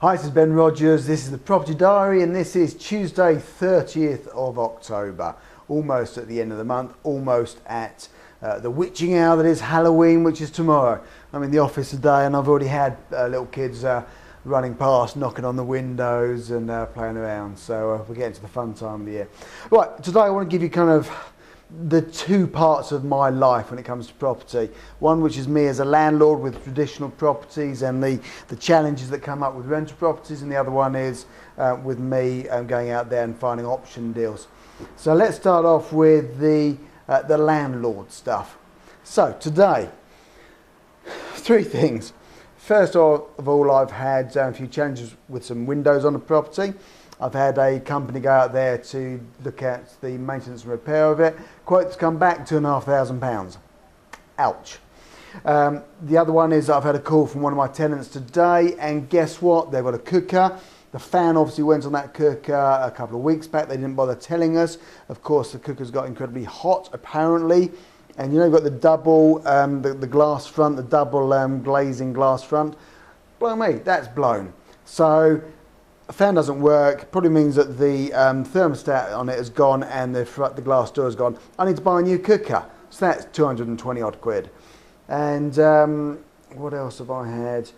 Hi, this is Ben Rogers. This is the Property Diary, and this is Tuesday, 30th of October. Almost at the end of the month, almost at the witching hour that is Halloween, which is tomorrow. I'm in the office today, and I've already had little kids running past, knocking on the windows and playing around. So we're getting to the fun time of the year. Right, today I want to give you kind of the two parts of my life when it comes to property. One which is me as a landlord with traditional properties and the challenges that come up with rental properties, and the other one is with me going out there and finding option deals. So let's start off with the landlord stuff. So today, three things. First of all, I've had a few challenges with some windows on the property. I've had a company go out there to look at the maintenance and repair of it. Quote's come back £2,500. Ouch. The other one is I've had a call from one of my tenants today, and guess what? They've got a cooker. The fan obviously went on that cooker a couple of weeks back. They didn't bother telling us. Of course, the cooker's got incredibly hot apparently. And you know, you've got the double, the glass front, the double glazing glass front. Blow me, that's blown. So the fan doesn't work, probably means that the thermostat on it has gone and the glass door has gone. I need to buy a new cooker, so that's 220 odd quid. And what else have I had?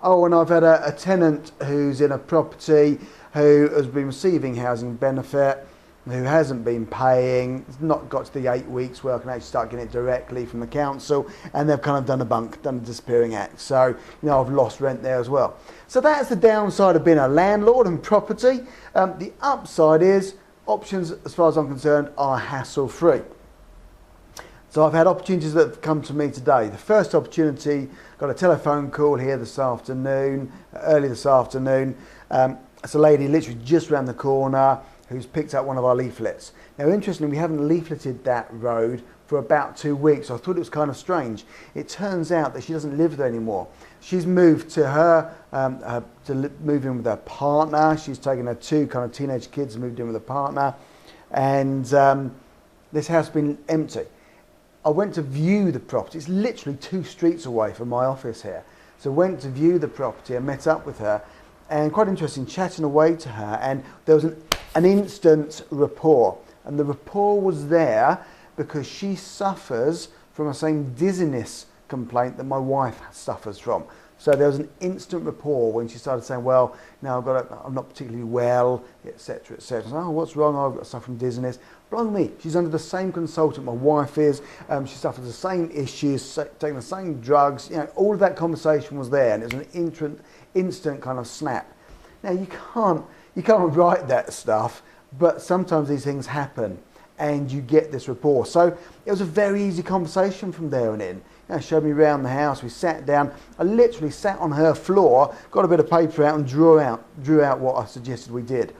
Oh, and I've had a tenant who's in a property who has been receiving housing benefit, who hasn't been paying, not got to the 8 weeks where I can actually start getting it directly from the council, and they've kind of done a disappearing act. So, you know, I've lost rent there as well. So that's the downside of being a landlord and property. The upside is options, as far as I'm concerned, are hassle-free. So I've had opportunities that have come to me today. The first opportunity, got a telephone call here this afternoon, early this afternoon. It's a lady literally just around the corner who's picked up one of our leaflets. Now, interestingly, we haven't leafleted that road for about 2 weeks. So I thought it was kind of strange. It turns out that she doesn't live there anymore. She's moved to move in with her partner. She's taken her two kind of teenage kids, moved in with a partner, and this house has been empty. I went to view the property. It's literally 2 streets away from my office here. So went to view the property and met up with her, and quite interesting, chatting away to her, and there was an instant rapport. And the rapport was there because she suffers from the same dizziness complaint that my wife suffers from. So there was an instant rapport when she started saying, well, now I'm not particularly well, etc., etc. So, oh, what's wrong? Oh, I've got suffering from dizziness. Blimey me, she's under the same consultant my wife is. She suffers the same issues, taking the same drugs. You know, all of that conversation was there, and it was an instant kind of snap. Now, you can't write that stuff, but sometimes these things happen, and you get this rapport. So it was a very easy conversation from there on in. You know, showed me around the house. We sat down. I literally sat on her floor, got a bit of paper out, and drew out what I suggested we did.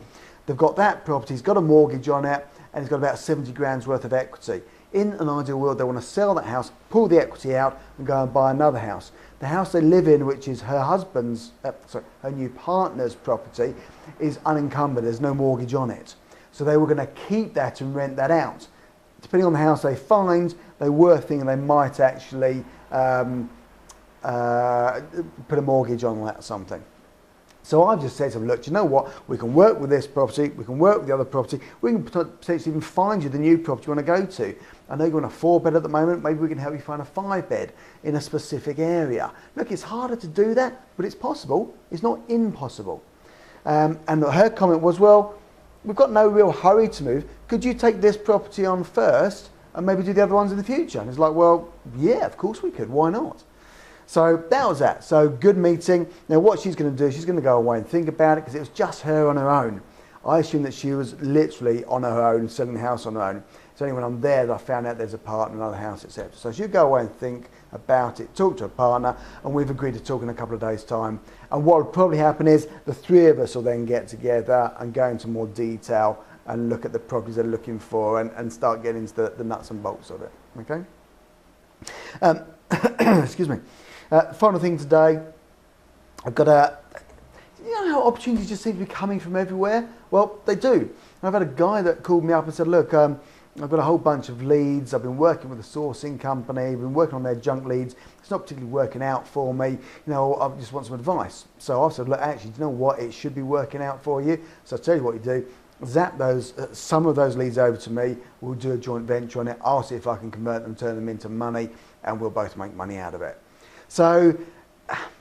They've got that property. He's got a mortgage on it, and he's got about 70 grand's worth of equity. In an ideal world, they want to sell that house, pull the equity out, and go and buy another house. The house they live in, which is her her new partner's property, is unencumbered. There's no mortgage on it. So they were going to keep that and rent that out. Depending on the house they find, they were thinking they might actually put a mortgage on that or something. So I've just said to them, look, you know what? We can work with this property. We can work with the other property. We can potentially even find you the new property you want to go to. I know you're on a 4-bed at the moment. Maybe we can help you find a 5-bed in a specific area. Look, it's harder to do that, but it's possible. It's not impossible. And her comment was, well, we've got no real hurry to move. Could you take this property on first and maybe do the other ones in the future? And it's like, well, yeah, of course we could. Why not? So that was that. So good meeting. Now what she's going to do, she's going to go away and think about it, because it was just her on her own. I assumed that she was literally on her own, selling the house on her own. It's only when I'm there that I found out there's a partner, another house, etc. So she'll go away and think about it, talk to her partner, and we've agreed to talk in a couple of days' time. And what will probably happen is the 3 of us will then get together and go into more detail and look at the properties they're looking for and start getting into the nuts and bolts of it. Okay? Excuse me. Final thing today, I've got you know how opportunities just seem to be coming from everywhere? Well, they do. And I've had a guy that called me up and said, look, I've got a whole bunch of leads. I've been working with a sourcing company. I've been working on their junk leads. It's not particularly working out for me. I just want some advice. So I said, look, actually, do you know what? It should be working out for you. So I'll tell you what you do. Zap those, some of those leads over to me. We'll do a joint venture on it. I'll see if I can convert them, turn them into money, and we'll both make money out of it. So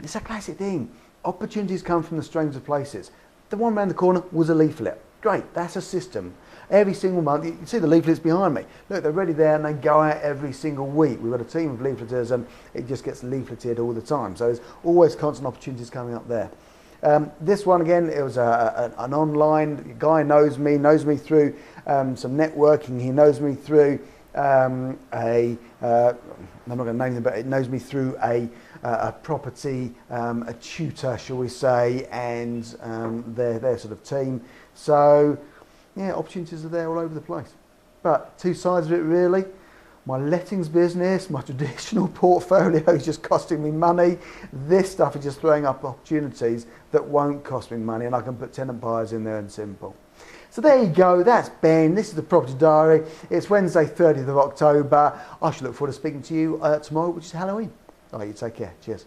it's a classic thing. Opportunities come from the strangest places. The one around the corner was a leaflet. Great, that's a system. Every single month, you can see the leaflets behind me. Look, they're ready there and they go out every single week. We've got a team of leafleters and it just gets leafleted all the time. So there's always constant opportunities coming up there. This one again, it was an online guy, knows me through some networking. He knows me through I'm not going to name them, but it knows me through a property, a tutor, shall we say, and their sort of team. So yeah, opportunities are there all over the place. But two sides of it really. My lettings business, my traditional portfolio is just costing me money. This stuff is just throwing up opportunities that won't cost me money, and I can put tenant buyers in there and simple. So there you go, that's Ben. This is the Property Diary. It's Wednesday, 30th of October. I shall look forward to speaking to you tomorrow, which is Halloween. All right, you take care. Cheers.